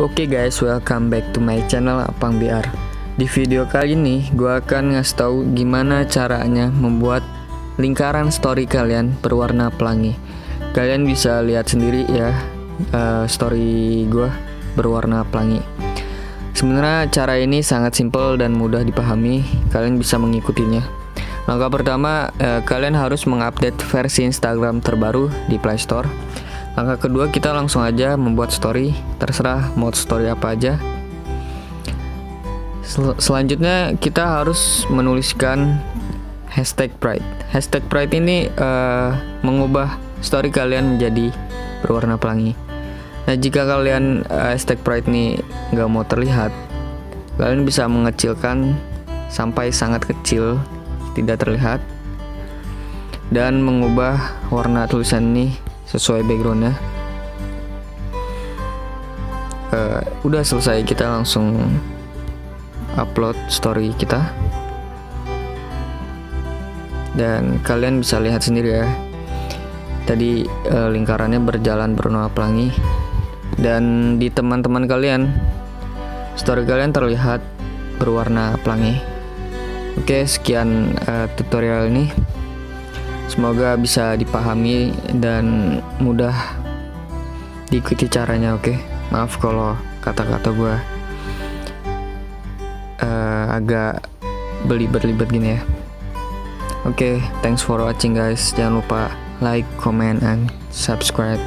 Oke guys, welcome back to my channel Apang BR. Di video kali ini, gue akan ngasih tahu gimana caranya membuat lingkaran story kalian berwarna pelangi. Kalian bisa lihat sendiri ya, story gue berwarna pelangi. Sebenarnya cara ini sangat simpel dan mudah dipahami. Kalian bisa mengikutinya. Langkah pertama, kalian harus mengupdate versi Instagram terbaru di Play Store. Langkah kedua, kita langsung aja membuat story, terserah mau story apa aja. Selanjutnya kita harus menuliskan hashtag pride. Hashtag pride ini mengubah story kalian menjadi berwarna pelangi. Nah, jika kalian hashtag pride ini nggak mau terlihat, kalian bisa mengecilkan sampai sangat kecil, tidak terlihat, dan mengubah warna tulisan ini sesuai backgroundnya. Udah selesai, kita langsung upload story kita, dan kalian bisa lihat sendiri ya, tadi lingkarannya berjalan berwarna pelangi, dan di teman-teman kalian story kalian terlihat berwarna pelangi. Oke, sekian tutorial ini. Semoga bisa dipahami dan mudah diikuti caranya. Oke, maaf kalau kata-kata gue agak belibet-libet gini ya. Oke, thanks for watching guys. Jangan lupa like, comment, and subscribe.